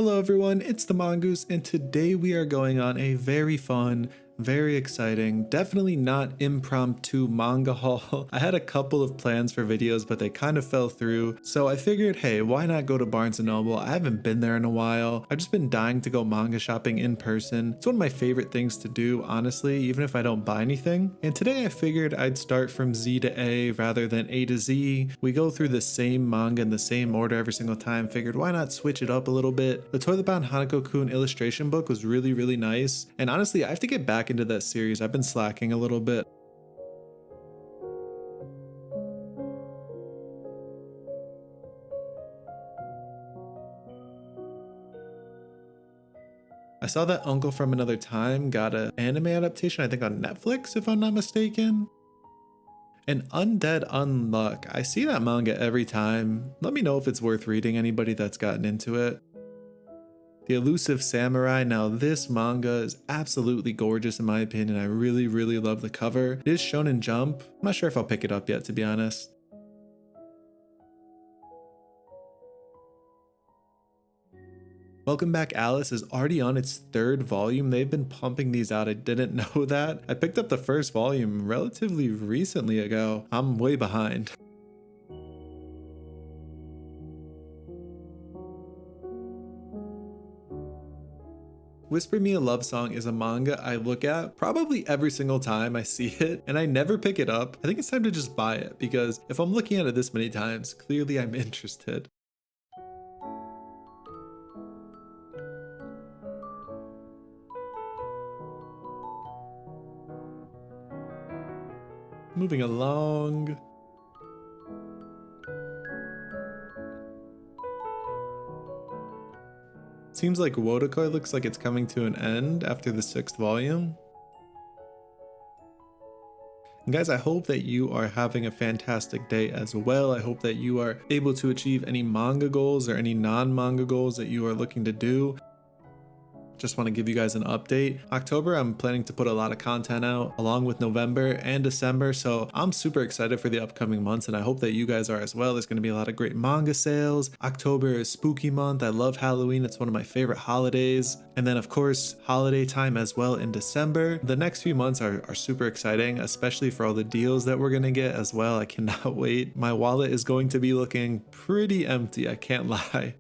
Hello everyone, it's the Mongoose, and today we are going on a very fun, very exciting, definitely not impromptu manga haul. I had a couple of plans for videos, but they kind of fell through. So I figured, hey, why not go to Barnes & Noble? I haven't been there in a while. I've just been dying to go manga shopping in person. It's one of my favorite things to do, honestly, even if I don't buy anything. And today I figured I'd start from Z to A rather than A to Z. We go through the same manga in the same order every single time. Figured why not switch it up a little bit. The Toilet Bound Hanako-kun illustration book was really nice. And honestly, I have to get back into that series. I've been slacking a little bit. I saw that Uncle from Another Time got an anime adaptation, I think on Netflix, if I'm not mistaken. And Undead Unluck. I see that manga every time. Let me know if it's worth reading, anybody that's gotten into it. The Elusive Samurai. Now this manga is absolutely gorgeous in my opinion. I really love the cover. It is Shonen Jump. I'm not sure if I'll pick it up yet, to be honest. Welcome Back Alice is already on its third volume. They've been pumping these out. I didn't know that. I picked up the first volume relatively recently ago. I'm way behind. Whisper Me a Love Song is a manga I look at probably every single time I see it, and I never pick it up. I think it's time to just buy it, because if I'm looking at it this many times, clearly I'm interested. Moving along. Seems like Wodokoi looks like it's coming to an end after the 6th volume. And guys, I hope that you are having a fantastic day as well. I hope that you are able to achieve any manga goals or any non-manga goals that you are looking to do. Just want to give you guys an update. October, I'm planning to put a lot of content out along with November and December. So I'm super excited for the upcoming months, and I hope that you guys are as well. There's going to be a lot of great manga sales. October is spooky month. I love Halloween. It's one of my favorite holidays. And then of course, holiday time as well in December. The next few months are super exciting, especially for all the deals that we're going to get as well. I cannot wait. My wallet is going to be looking pretty empty. I can't lie.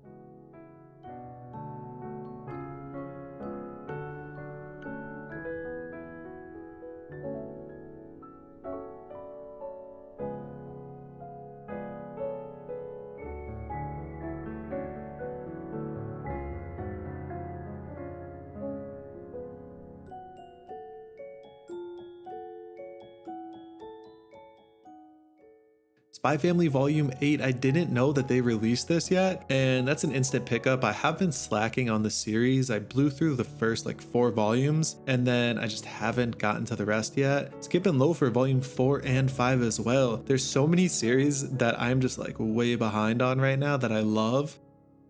Spy Family Volume 8, I didn't know that they released this yet, and that's an instant pickup. I have been slacking on the series. I blew through the first like 4 volumes, and then I just haven't gotten to the rest yet. Skipping low for Volume 4 and 5 as well. There's so many series that I'm just like way behind on right now that I love.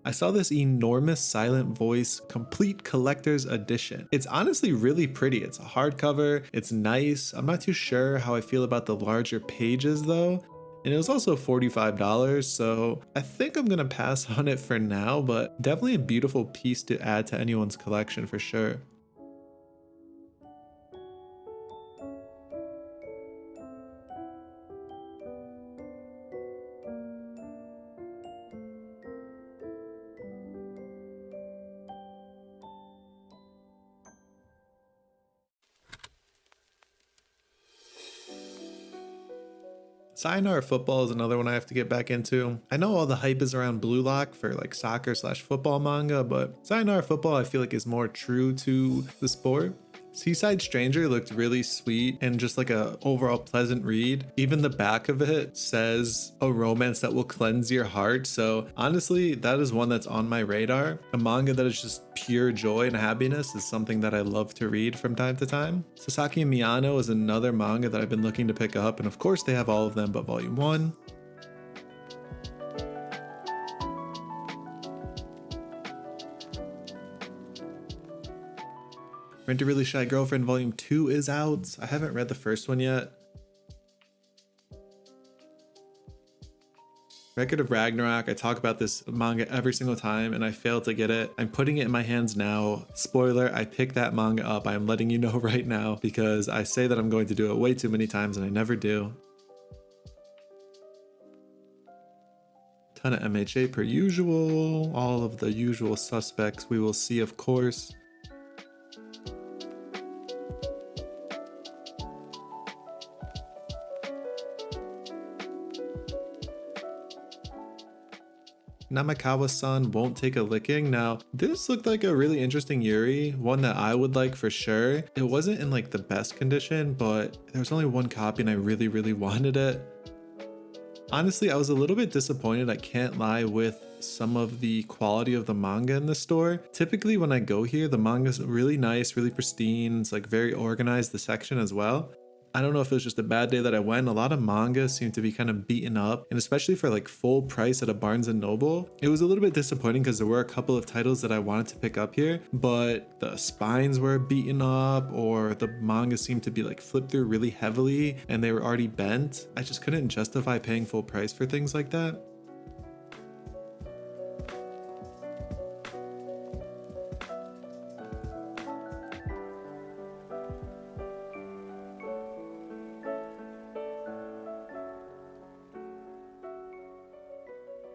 I saw this enormous Silent Voice complete collector's edition. It's honestly really pretty. It's a hardcover, it's nice. I'm not too sure how I feel about the larger pages though. And it was also $45, so I think I'm gonna pass on it for now, but definitely a beautiful piece to add to anyone's collection for sure. Sayonara Football is another one I have to get back into. I know all the hype is around Blue Lock for like soccer/football manga, but Sayonara Football I feel like is more true to the sport. Seaside Stranger looked really sweet and just like a overall pleasant read. Even the back of it says a romance that will cleanse your heart. So honestly, that is one that's on my radar. A manga that is just pure joy and happiness is something that I love to read from time to time. Sasaki Miano is another manga that I've been looking to pick up, and of course they have all of them but volume 1. Rent a Really Shy Girlfriend Volume 2 is out. I haven't read the first one yet. Record of Ragnarok. I talk about this manga every single time and I fail to get it. I'm putting it in my hands now. Spoiler, I picked that manga up. I'm letting you know right now because I say that I'm going to do it way too many times and I never do. Ton of MHA per usual. All of the usual suspects we will see, of course. Namikawa-San won't take a licking. Now, this looked like a really interesting Yuri, one that I would like for sure. It wasn't in like the best condition, but there was only one copy and I really wanted it. Honestly, I was a little bit disappointed, I can't lie, with some of the quality of the manga in the store. Typically when I go here, the manga's really nice, really pristine. It's like very organized, the section as well. I don't know if it was just a bad day that I went. A lot of manga seemed to be kind of beaten up, and especially for like full price at a Barnes & Noble. It was a little bit disappointing because there were a couple of titles that I wanted to pick up here, but the spines were beaten up or the manga seemed to be like flipped through really heavily and they were already bent. I just couldn't justify paying full price for things like that.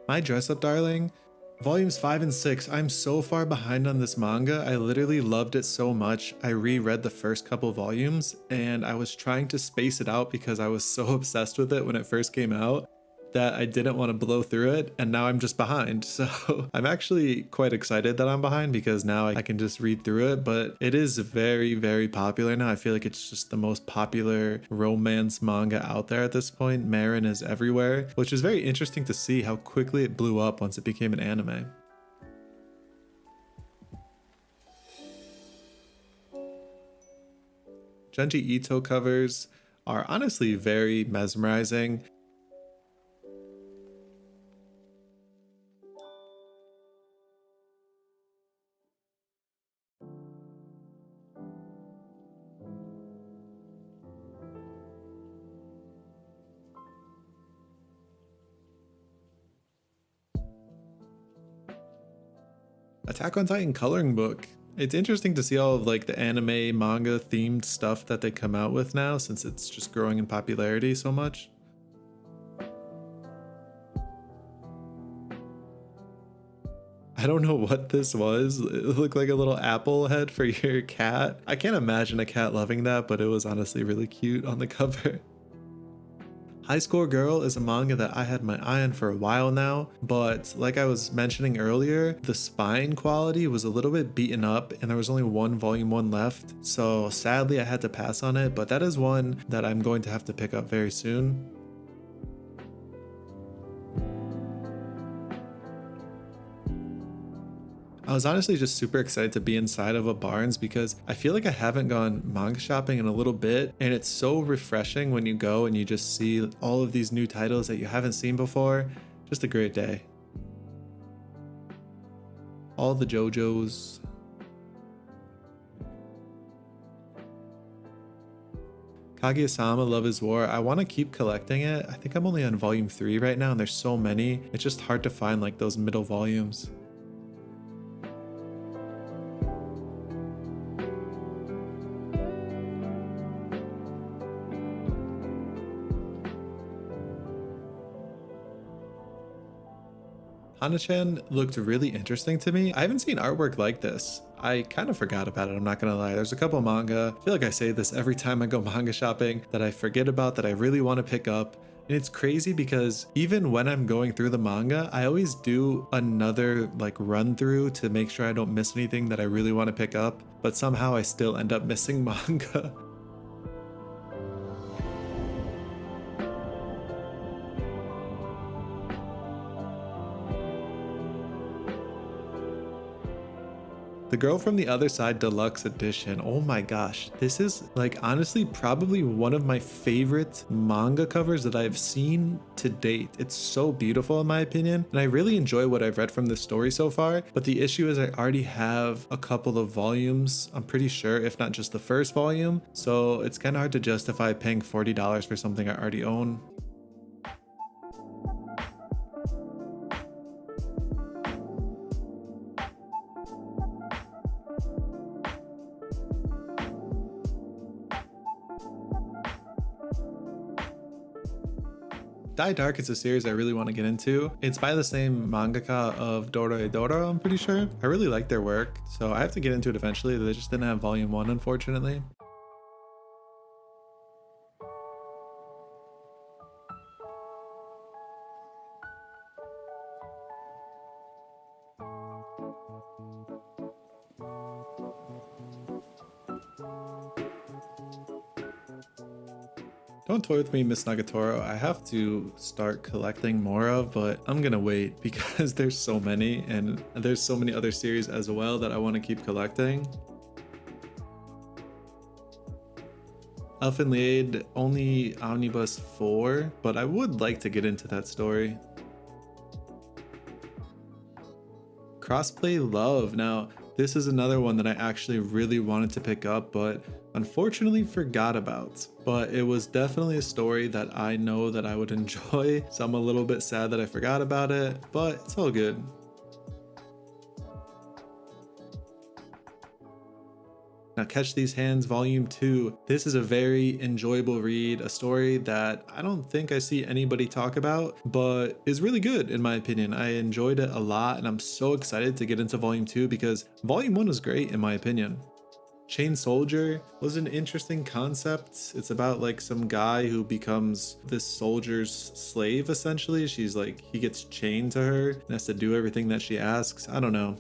My Dress Up Darling, volumes 5 and 6. I'm so far behind on this manga. I literally loved it so much. I reread the first couple volumes and I was trying to space it out because I was so obsessed with it when it first came out that I didn't want to blow through it, and now I'm just behind. So I'm actually quite excited that I'm behind because now I can just read through it, but it is very popular now. I feel like it's just the most popular romance manga out there at this point. Marin is everywhere, which is very interesting to see how quickly it blew up once it became an anime. Junji Ito covers are honestly very mesmerizing. Attack on Titan coloring book. It's interesting to see all of like the anime manga themed stuff that they come out with now, since it's just growing in popularity so much. I don't know what this was. It looked like a little apple head for your cat. I can't imagine a cat loving that, but it was honestly really cute on the cover. High Score Girl is a manga that I had my eye on for a while now, but like I was mentioning earlier, the spine quality was a little bit beaten up and there was only one volume 1 left, so sadly I had to pass on it, but that is one that I'm going to have to pick up very soon. I was honestly just super excited to be inside of a Barnes because I feel like I haven't gone manga shopping in a little bit, and it's so refreshing when you go and you just see all of these new titles that you haven't seen before. Just a great day. All the JoJo's. Kaguya-sama Love is War. I want to keep collecting it. I think I'm only on volume 3 right now and there's so many. It's just hard to find like those middle volumes. Hana-chan looked really interesting to me. I haven't seen artwork like this. I kind of forgot about it, I'm not gonna lie. There's a couple manga, I feel like I say this every time I go manga shopping, that I forget about that I really want to pick up. And it's crazy because even when I'm going through the manga, I always do another like run through to make sure I don't miss anything that I really want to pick up, but somehow I still end up missing manga. The Girl from the Other Side Deluxe Edition. Oh my gosh. This is like honestly probably one of my favorite manga covers that I've seen to date. It's so beautiful in my opinion, and I really enjoy what I've read from this story so far. But the issue is I already have a couple of volumes, I'm pretty sure, if not just the first volume. So it's kind of hard to justify paying $40 for something I already own. Die Dark is a series I really want to get into. It's by the same mangaka of Doro, I'm pretty sure. I really like their work, so I have to get into it eventually. They just didn't have volume 1, unfortunately. Don't Toy With Me, Miss Nagatoro. I have to start collecting more of, but I'm gonna wait because there's so many, and there's so many other series as well that I want to keep collecting. Elfen Lied, only Omnibus 4, but I would like to get into that story. Crossplay Love. Now, this is another one that I actually really wanted to pick up, but unfortunately forgot about. But it was definitely a story that I know that I would enjoy, so I'm a little bit sad that I forgot about it, but it's all good. Now, Catch These Hands Volume 2. This is a very enjoyable read, a story that I don't think I see anybody talk about, but is really good in my opinion. I enjoyed it a lot, and I'm so excited to get into Volume 2 because Volume 1 was great in my opinion. Chain Soldier was an interesting concept. It's about like some guy who becomes this soldier's slave essentially. She's like, he gets chained to her and has to do everything that she asks. I don't know.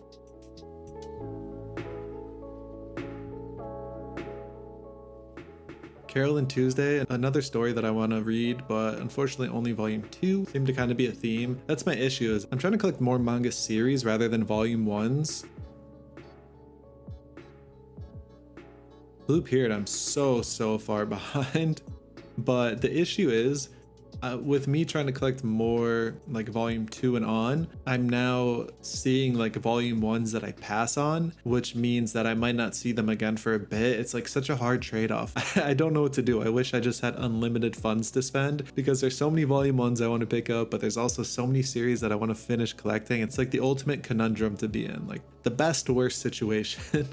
Carol and Tuesday, another story that I want to read, but unfortunately only volume 2 seemed to kind of be a theme. That's my issue, is I'm trying to collect more manga series rather than volume 1s. Blue Period, I'm so far behind, but the issue is with me trying to collect more like volume 2 and on, I'm now seeing like volume 1s that I pass on, which means that I might not see them again for a bit. It's like such a hard trade-off. I don't know what to do. I wish I just had unlimited funds to spend because there's so many volume 1s I want to pick up, but there's also so many series that I want to finish collecting. It's like the ultimate conundrum to be in, like the best worst situation.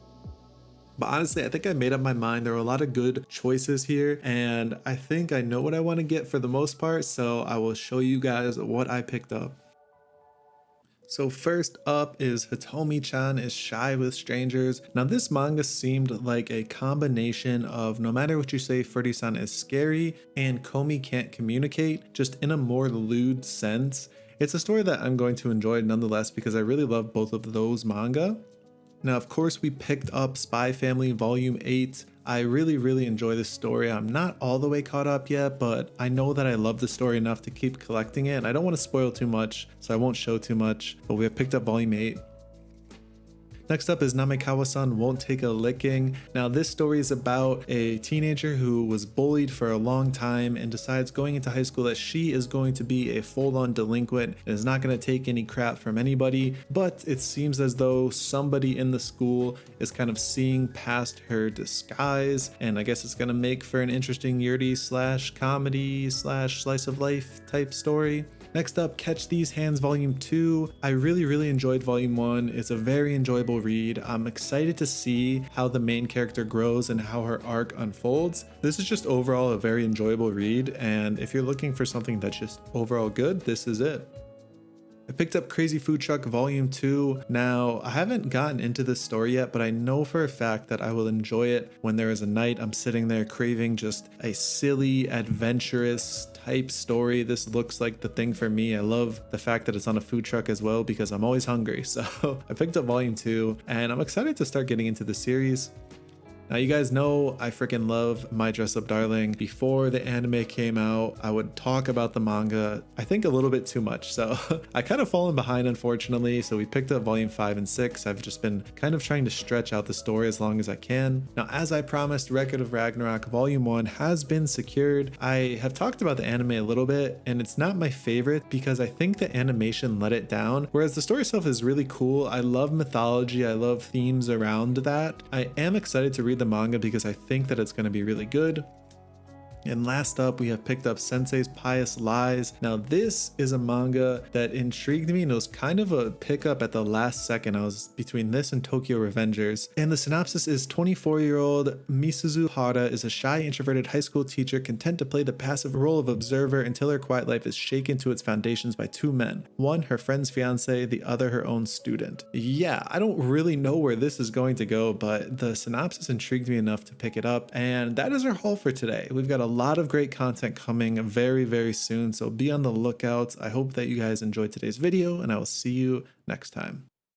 But honestly, I think I made up my mind. There were a lot of good choices here, and I think I know what I want to get for the most part, so I will show you guys what I picked up. So first up is Hitomi-chan is Shy with Strangers. Now this manga seemed like a combination of No Matter What You Say, Freddy-san is Scary and Komi Can't Communicate, just in a more lewd sense. It's a story that I'm going to enjoy nonetheless because I really love both of those manga. Now, of course, we picked up Spy Family Volume 8. I really enjoy this story. I'm not all the way caught up yet, but I know that I love the story enough to keep collecting it. And I don't want to spoil too much, so I won't show too much, but we have picked up Volume 8. Next up is Namikawa-San Won't Take a Licking. Now this story is about a teenager who was bullied for a long time and decides going into high school that she is going to be a full-on delinquent and is not going to take any crap from anybody, but it seems as though somebody in the school is kind of seeing past her disguise, and I guess it's going to make for an interesting yurty / comedy / slice of life type story. Next up, Catch These Hands Volume 2. I really enjoyed Volume 1. It's a very enjoyable read. I'm excited to see how the main character grows and how her arc unfolds. This is just overall a very enjoyable read, and if you're looking for something that's just overall good, this is it. I picked up Crazy Food Truck Volume 2. Now, I haven't gotten into this story yet, but I know for a fact that I will enjoy it when there is a night I'm sitting there craving just a silly, adventurous type story. This looks like the thing for me. I love the fact that it's on a food truck as well because I'm always hungry. So I picked up Volume 2 and I'm excited to start getting into the series. Now you guys know I freaking love My Dress Up Darling. Before the anime came out, I would talk about the manga, I think a little bit too much. So I kind of fallen behind unfortunately. So we picked up Volume 5 and 6. I've just been kind of trying to stretch out the story as long as I can. Now, as I promised, Record of Ragnarok Volume 1 has been secured. I have talked about the anime a little bit and it's not my favorite because I think the animation let it down. Whereas the story itself is really cool. I love mythology. I love themes around that. I am excited to read the manga because I think that it's going to be really good. And last up, we have picked up Sensei's Pious Lies. Now, this is a manga that intrigued me and it was kind of a pickup at the last second. I was between this and Tokyo Revengers. And the synopsis is 24-year-old Misuzu Hara is a shy, introverted high school teacher content to play the passive role of observer until her quiet life is shaken to its foundations by two men. One, her friend's fiance, the other, her own student. Yeah, I don't really know where this is going to go, but the synopsis intrigued me enough to pick it up. And that is our haul for today. We've got a lot of great content coming very, very soon, so be on the lookout. I hope that you guys enjoyed today's video, and I will see you next time.